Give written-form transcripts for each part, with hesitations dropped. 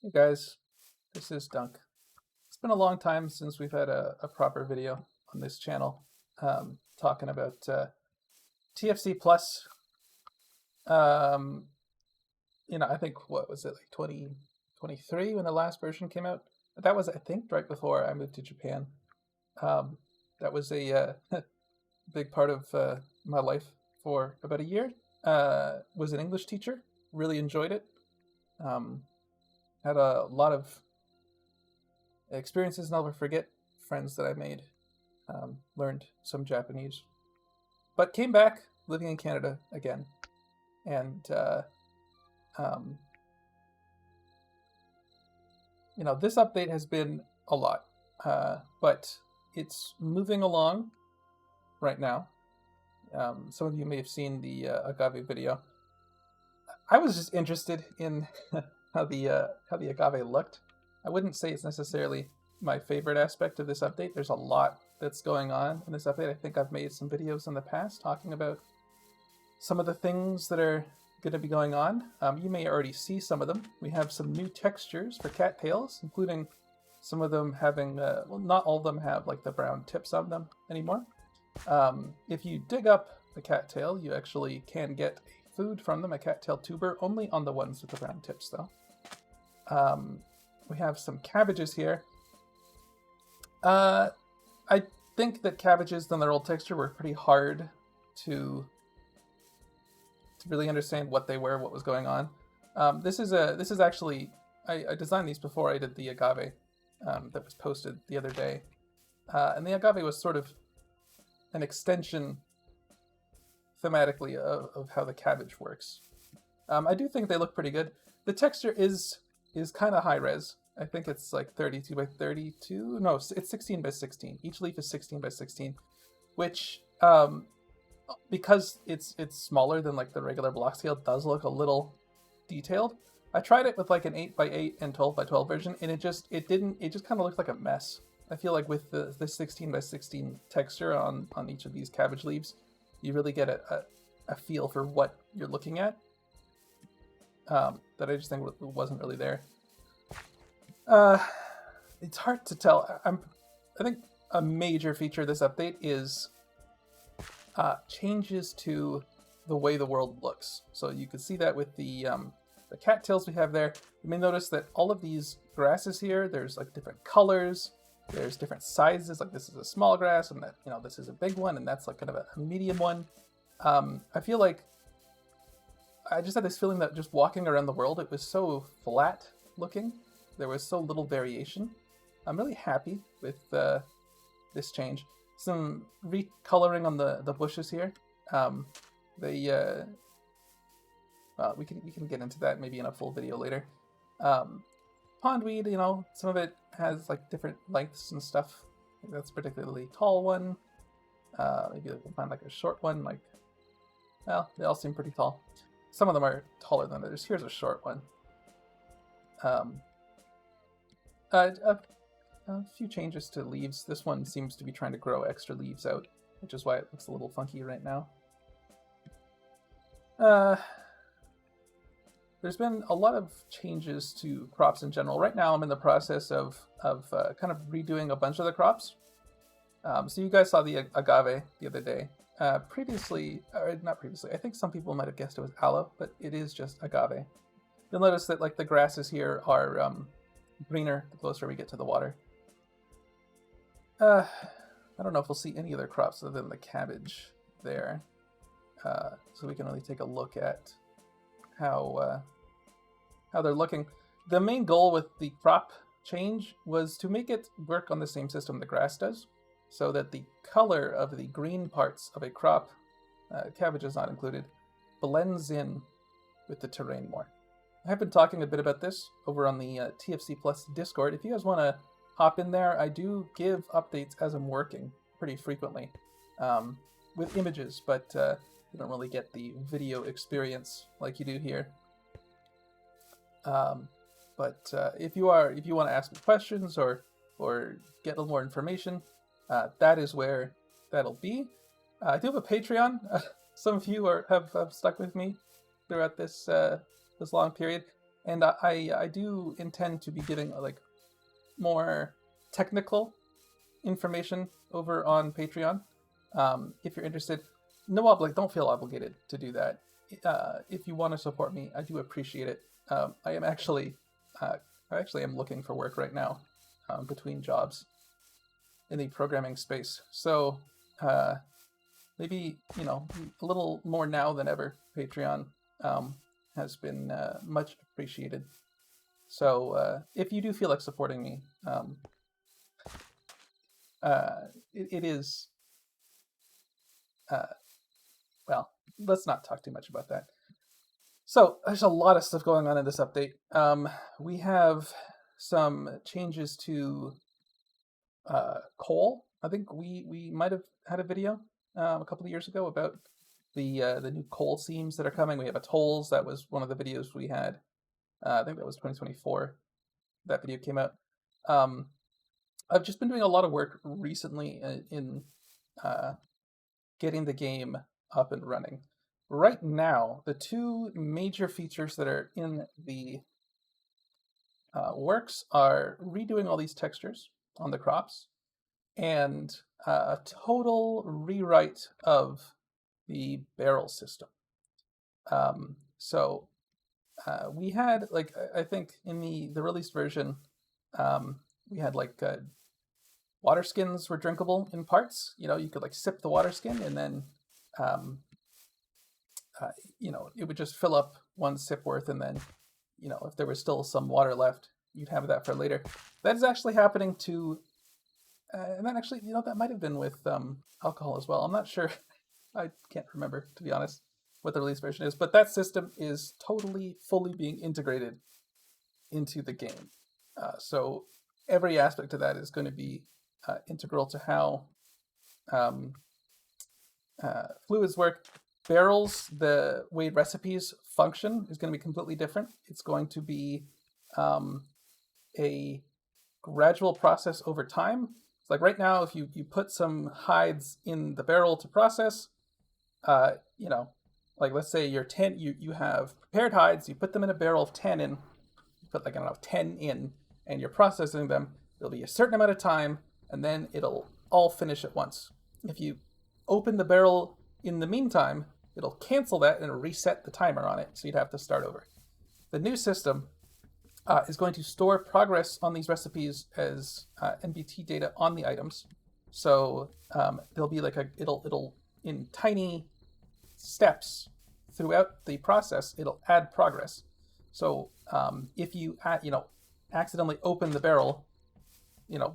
Hey guys, this is Dunk. It's been a long time since we've had a proper video on this channel talking about TFC Plus. Um, I think, what was it, like 2023 when the last version came out? That was, I think, right before I moved to Japan. That was a big part of my life for about a year. Was an English teacher, really enjoyed it. Had a lot of experiences I'll never forget, friends that I made, learned some Japanese, but came back living in Canada again. And, um, this update has been a lot, but it's moving along right now. Some of you may have seen the agave video. I was just interested in how the agave looked. I wouldn't say it's necessarily my favorite aspect of this update. There's a lot that's going on in this update. I think I've made some videos in the past talking about some of the things that are going to be going on. You may already see some of them. We have some new textures for cattails, including some of them having, well, not all of them have like the brown tips on them anymore. If you dig up the cattail, you actually can get food from them, a cattail tuber, only on the ones with the brown tips though. We have some cabbages here. I think that cabbages on their old texture were pretty hard to really understand what they were, what was going on. This is actually, I designed these before I did the agave that was posted the other day. And the agave was sort of an extension thematically of how the cabbage works. I do think they look pretty good. The texture is kind of high res. I think it's like 32 by 32. No, it's 16 by 16. Each leaf is 16 by 16, which because it's smaller than like the regular block scale, does look a little detailed. I tried it with like an 8 by 8 and 12 by 12 version, and it just kind of looked like a mess. I feel like with the 16 by 16 texture on each of these cabbage leaves, you really get a feel for what you're looking at. That I just think wasn't really there. It's hard to tell. I think a major feature of this update is changes to the way the world looks. So you can see that with the cattails we have there. You may notice that all of these grasses here, there's like different colors, there's different sizes. Like this is a small grass, and that this is a big one, and that's like kind of a medium one. I feel like I just had this feeling that just walking around the world, it was so flat looking. There was so little variation. I'm really happy with this change. Some recoloring on the bushes here. Well, we can get into that maybe in a full video later. Pondweed, some of it has like different lengths and stuff. I think that's a particularly tall one. Maybe we can find like a short one. Like, well, they all seem pretty tall. Some of them are taller than others. Here's a short one. A few changes to leaves. This one seems to be trying to grow extra leaves out, which is why it looks a little funky right now. There's been a lot of changes to crops in general. Right now I'm in the process of kind of redoing a bunch of the crops. So you guys saw the agave the other day. Not previously, I think some people might have guessed it was aloe, but it is just agave. You'll notice that like the grasses here are greener the closer we get to the water. I don't know if we'll see any other crops other than the cabbage there. So we can really take a look at how they're looking. The main goal with the crop change was to make it work on the same system the grass does, so that the color of the green parts of a crop, cabbage is not included, blends in with the terrain more. I have been talking a bit about this over on the TFC Plus Discord. If you guys want to hop in there, I do give updates as I'm working pretty frequently with images, but you don't really get the video experience like you do here. But if you want to ask me questions or get a little more information, that is where that'll be. I do have a Patreon. Some of you have stuck with me throughout this long period. And I do intend to be giving like more technical information over on Patreon. If you're interested, don't feel obligated to do that. If you want to support me, I do appreciate it. I am actually, I actually am looking for work right now, between jobs in the programming space. So maybe a little more now than ever. Patreon has been much appreciated. So if you do feel like supporting me, it is. Well, let's not talk too much about that. So there's a lot of stuff going on in this update. We have some changes to coal. I think we might have had a video a couple of years ago about the new coal seams that are coming. We have atolls. That was one of the videos we had. I think that was 2024. That video came out. I've just been doing a lot of work recently in getting the game up and running. Right now, the two major features that are in the works are redoing all these textures on the crops and a total rewrite of the barrel system. So we had, like, I think in the released version, we had like water skins were drinkable in parts. You could like sip the water skin and then it would just fill up one sip worth, and then, if there was still some water left, you'd have that for later. That is actually happening to, and then actually, that might have been with alcohol as well. I'm not sure. I can't remember, to be honest, what the release version is, but that system is totally, fully being integrated into the game. So every aspect of that is going to be integral to how fluids work. Barrels, the way recipes function is going to be completely different. It's going to be a gradual process over time. It's like right now, if you put some hides in the barrel to process, like let's say you're 10, you have prepared hides, you put them in a barrel of 10 in, you put like, 10 in, and you're processing them. It'll be a certain amount of time, and then it'll all finish at once. If you open the barrel in the meantime, it'll cancel that and reset the timer on it, so you'd have to start over. The new system is going to store progress on these recipes as NBT data on the items. So there'll be like it'll in tiny steps throughout the process, it'll add progress. So if you accidentally open the barrel,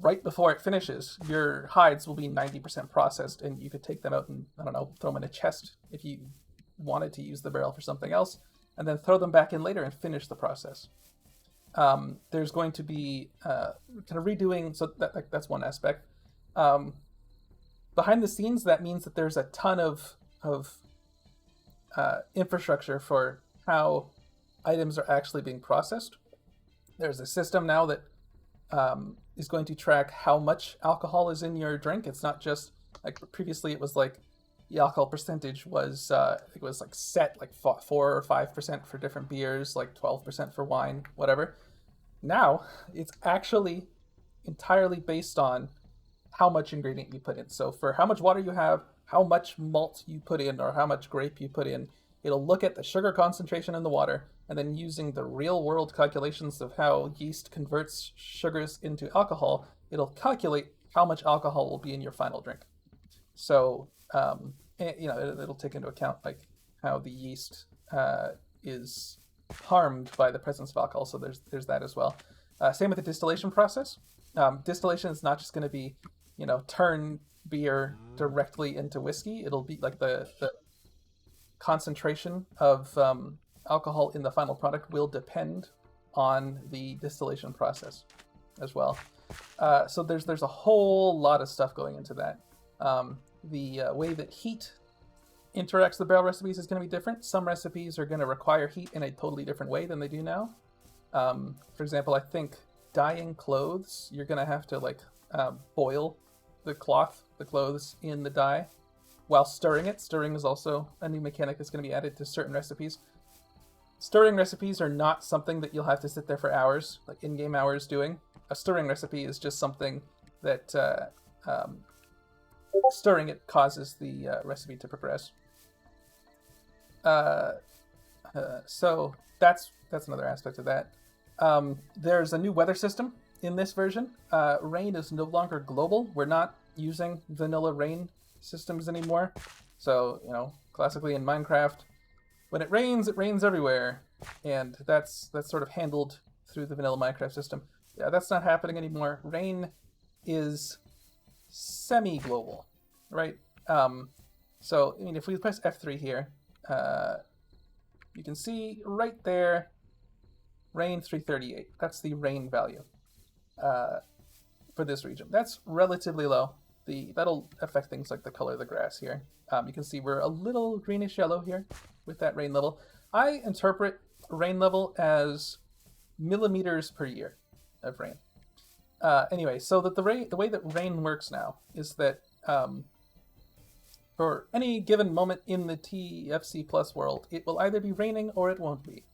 right before it finishes, your hides will be 90% processed, and you could take them out and, throw them in a chest if you wanted to use the barrel for something else, and then throw them back in later and finish the process. There's going to be kind of redoing, so that's one aspect. Behind the scenes, that means that there's a ton of infrastructure for how items are actually being processed. There's a system now that is going to track how much alcohol is in your drink. It's not just like previously it was like the alcohol percentage was it was like set like 4 or 5% for different beers, like 12% for wine, whatever. Now it's actually entirely based on how much ingredient you put in. So for how much water you have, how much malt you put in, or how much grape you put in, it'll look at the sugar concentration in the water, and then using the real world calculations of how yeast converts sugars into alcohol, it'll calculate how much alcohol will be in your final drink. So, it'll take into account like how the yeast is harmed by the presence of alcohol. So there's that as well. Same with the distillation process. Distillation is not just going to be, turn beer directly into whiskey. It'll be like the concentration of alcohol in the final product will depend on the distillation process as well. So there's a whole lot of stuff going into that. The way that heat interacts with barrel recipes is going to be different. Some recipes are going to require heat in a totally different way than they do now. For example, I think dyeing clothes, you're going to have to boil the clothes in the dye while stirring it. Stirring is also a new mechanic that's going to be added to certain recipes. Stirring recipes are not something that you'll have to sit there for hours, like in-game hours doing. A stirring recipe is just something that stirring it causes the recipe to progress. So that's another aspect of that. There's a new weather system in this version. Rain is no longer global. We're not using vanilla rain systems anymore. So, classically in Minecraft, when it rains everywhere, and that's sort of handled through the vanilla Minecraft system. Yeah, that's not happening anymore. Rain is semi-global, right? So, if we press F3 here, you can see right there, rain 338. That's the rain value for this region. That's relatively low. That'll affect things like the color of the grass here. You can see we're a little greenish yellow here with that rain level. I interpret rain level as millimeters per year of rain. Anyway, so that the way that rain works now is that for any given moment in the TFC Plus world, it will either be raining or it won't be.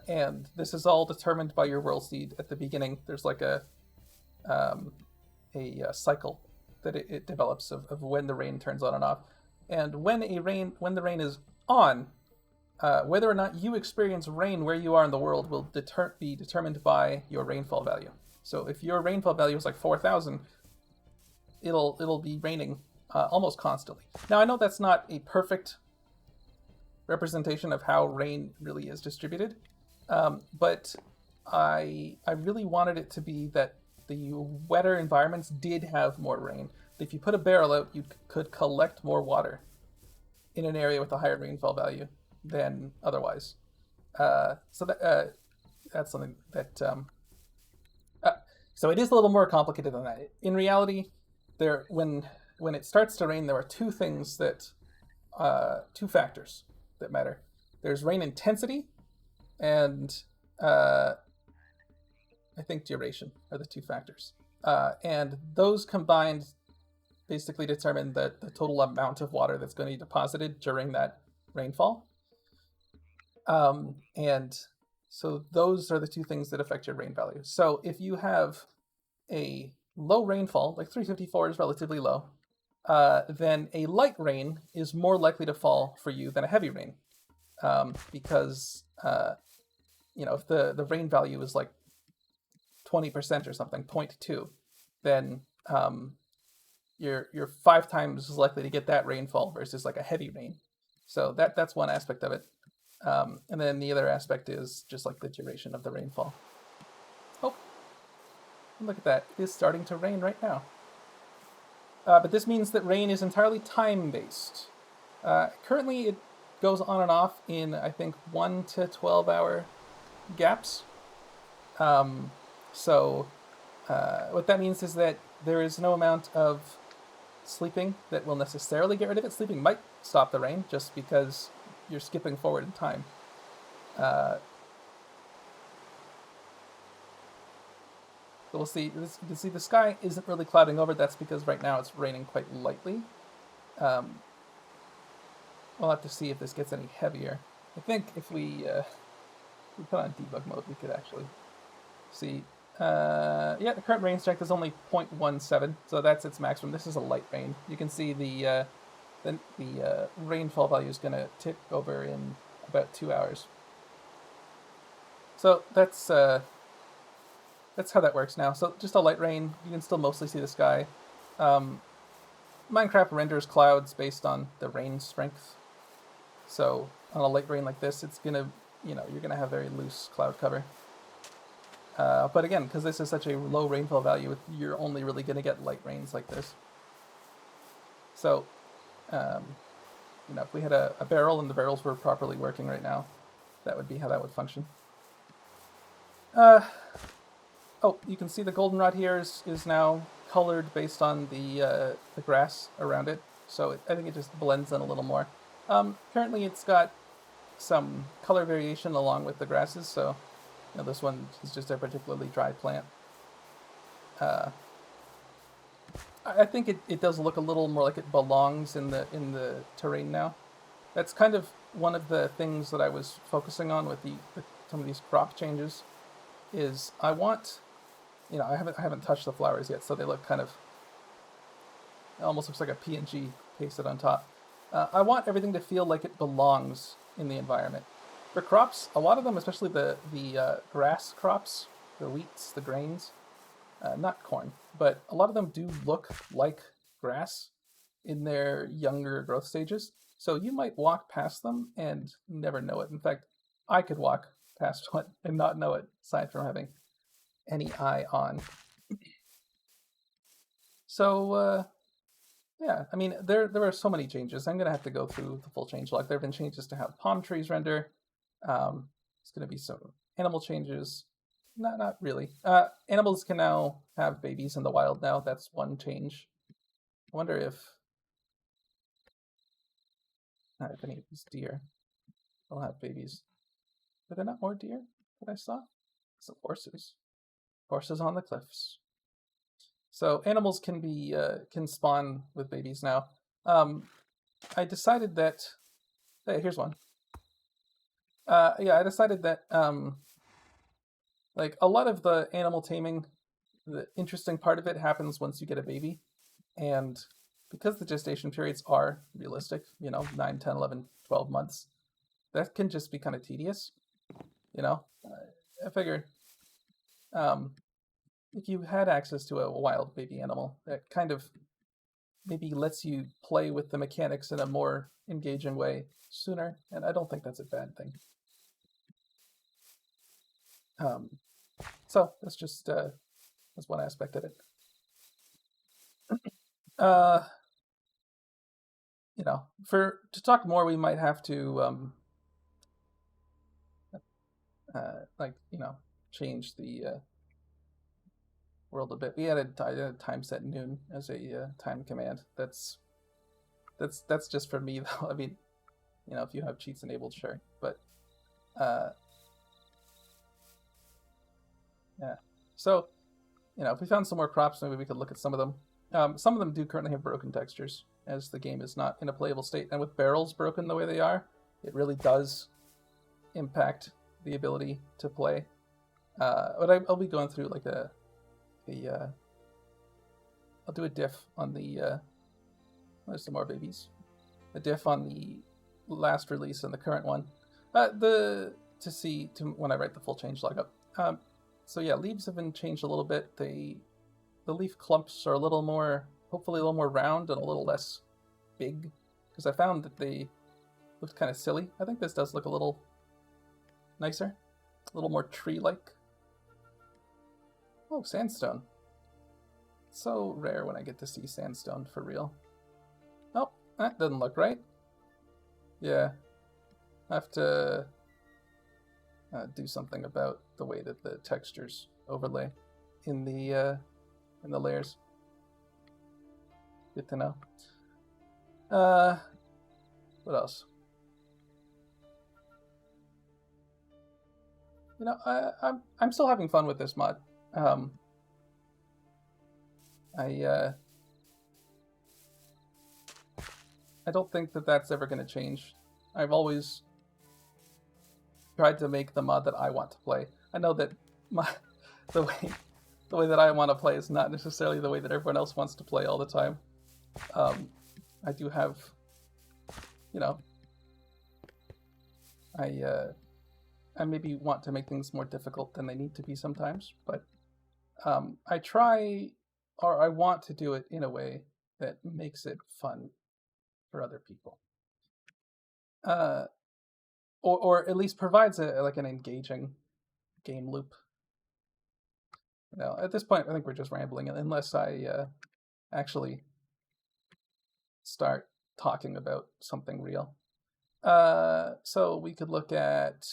And this is all determined by your world seed at the beginning. There's like a cycle that it develops of when the rain turns on and off. And when the rain is on, whether or not you experience rain where you are in the world will be determined by your rainfall value. So if your rainfall value is like 4,000, it'll be raining almost constantly. Now I know that's not a perfect representation of how rain really is distributed, but I really wanted it to be that the wetter environments did have more rain. If you put a barrel out, you could collect more water in an area with a higher rainfall value than otherwise. So that's something that... so it is a little more complicated than that. In reality, when it starts to rain, there are two factors that matter. There's rain intensity and I think duration are the two factors. And those combined basically determine the total amount of water that's going to be deposited during that rainfall. And so those are the two things that affect your rain value. So if you have a low rainfall, like 354 is relatively low, then a light rain is more likely to fall for you than a heavy rain. Because, if the rain value is like 20% or something, 0.2, then you're 5 times as likely to get that rainfall versus like a heavy rain. So that's one aspect of it. And then the other aspect is just like the duration of the rainfall. Oh, look at that. It is starting to rain right now. But this means that rain is entirely time-based. Currently, it goes on and off in, I think, 1 to 12-hour gaps. So what that means is that there is no amount of sleeping that will necessarily get rid of it. Sleeping might stop the rain just because you're skipping forward in time. So we'll see. You can see the sky isn't really clouding over. That's because right now it's raining quite lightly. We'll have to see if this gets any heavier. I think if we put on debug mode, we could actually see. Yeah, the current rain strength is only 0.17, so that's its maximum. This is a light rain. You can see the rainfall value is going to tick over in about 2 hours. So that's how that works now. So just a light rain. You can still mostly see the sky. Minecraft renders clouds based on the rain strength. So on a light rain like this, it's gonna, you're gonna have very loose cloud cover. But again, because this is such a low rainfall value, you're only really gonna get light rains like this. So, if we had a barrel and the barrels were properly working right now, that would be how that would function. Oh, you can see the goldenrod here is now colored based on the grass around it. So I think it just blends in a little more. Currently it's got some color variation along with the grasses, so this one is just a particularly dry plant. I think it does look a little more like it belongs in the terrain now. That's kind of one of the things that I was focusing on with some of these crop changes is I want, I haven't touched the flowers yet, so they look kind of, it almost looks like a PNG pasted on top. I want everything to feel like it belongs in the environment. For crops, a lot of them, especially the grass crops, the wheats, the grains, not corn, but a lot of them do look like grass in their younger growth stages. So you might walk past them and never know it. In fact, I could walk past one and not know it, aside from having any eye on. So yeah, I mean, there are so many changes. I'm gonna have to go through the full change log. There have been changes to how palm trees render. It's gonna be some animal changes. Not really. Animals can now have babies in the wild now. That's one change. I wonder if any of these deer will have babies. Are there not more deer that I saw? Some horses. Horses on the cliffs. So animals can spawn with babies now. I decided that. Hey, here's one. Yeah, I decided that like a lot of the animal taming, the interesting part of it happens once you get a baby, and because the gestation periods are realistic, 9, 10, 11, 12 months, that can just be kind of tedious. I figured if you had access to a wild baby animal, that kind of maybe lets you play with the mechanics in a more engaging way sooner, and I don't think that's a bad thing. So that's just that's one aspect of it. To talk more, we might have to change the world a bit. We added time set noon as a time command. That's just for me though. I mean, if you have cheats enabled, sure, but yeah. So, if we found some more crops, maybe we could look at some of them. Some of them do currently have broken textures, as the game is not in a playable state, and with barrels broken the way they are, it really does impact the ability to play. But I'll be going through like I'll do a diff on the there's some more babies. A diff on the last release and the current one. To when I write the full change log up. So yeah, leaves have been changed a little bit. The leaf clumps are hopefully a little more round and a little less big, because I found that they looked kind of silly. I think this does look a little nicer, a little more tree-like. Oh, sandstone. It's so rare when I get to see sandstone for real. Oh, that doesn't look right. Yeah, I have to do something about the way that the textures overlay in the layers. Good to know. What else? I'm still having fun with this mod. I don't think that that's ever going to change. I've always tried to make the mod that I want to play. I know that the way that I want to play is not necessarily the way that everyone else wants to play all the time. I do have, I maybe want to make things more difficult than they need to be sometimes, but I try, or I want to do it in a way that makes it fun for other people, or at least provides an engaging game loop. At this point, I think we're just rambling, unless I actually start talking about something real. So we could look at,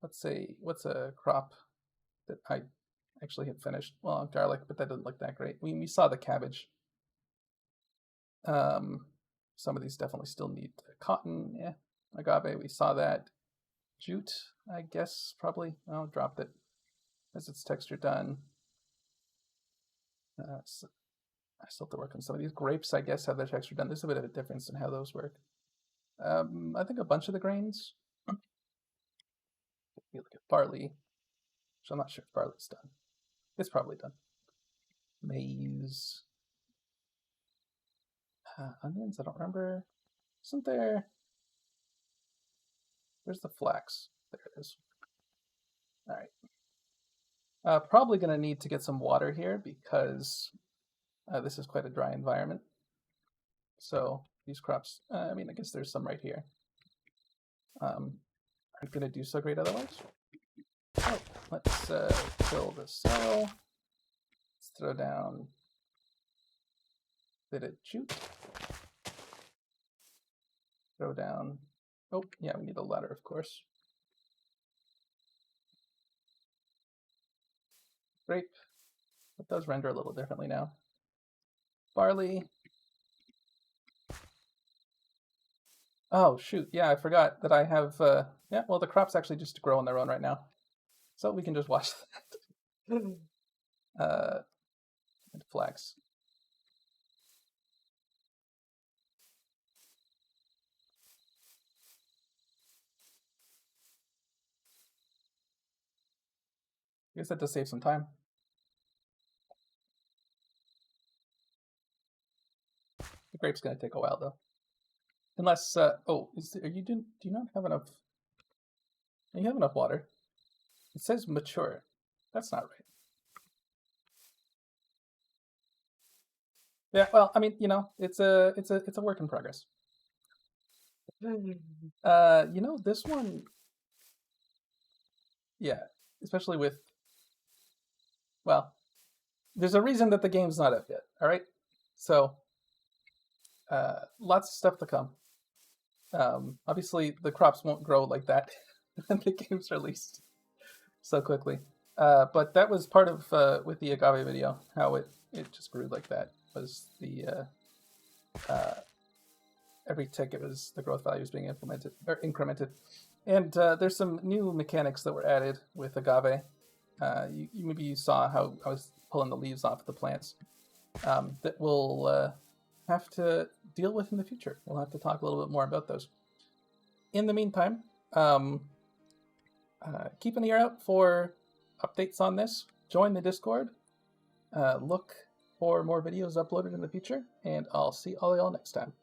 let's say, what's a crop that I actually had finished? Well, garlic, but that didn't look that great. We saw the cabbage. Some of these definitely still need cotton. Yeah, agave, we saw that. Jute, I guess, probably. Oh, dropped it. As its texture done. So I still have to work on some of these. Grapes, I guess, have their texture done. There's a bit of a difference in how those work. I think a bunch of the grains. You look at barley, which I'm not sure if barley's done. It's probably done. Maize. Onions, I don't remember. Isn't there? Where's the flax? There it is. All right. Probably going to need to get some water here because this is quite a dry environment. So these crops, I mean, I guess there's some right here. Aren't going to do so great otherwise. Oh, let's fill the cell. Let's throw down a bit of jute. Throw down. Oh, yeah, we need a ladder, of course. Grape. It does render a little differently now. Barley. Oh, shoot. Yeah, I forgot that I have... yeah, well, the crops actually just grow on their own right now. So we can just watch that. And flax. I guess that does save some time. The grape's going to take a while, though. Unless, oh, do you not have enough? You have enough water. It says mature. That's not right. Yeah, well, I mean, you know, it's a work in progress. You know, this one, yeah, especially with, well, there's a reason that the game's not up yet. All right, so lots of stuff to come. Obviously, the crops won't grow like that when the game's released so quickly. But that was part of with the agave video, how it just grew like that. Was the every tick it was the growth values being implemented or incremented, and there's some new mechanics that were added with agave. Maybe you saw how I was pulling the leaves off the plants that we'll have to deal with in the future. We'll have to talk a little bit more about those. In the meantime, keep an ear out for updates on this. Join the Discord. Look for more videos uploaded in the future, and I'll see all y'all next time.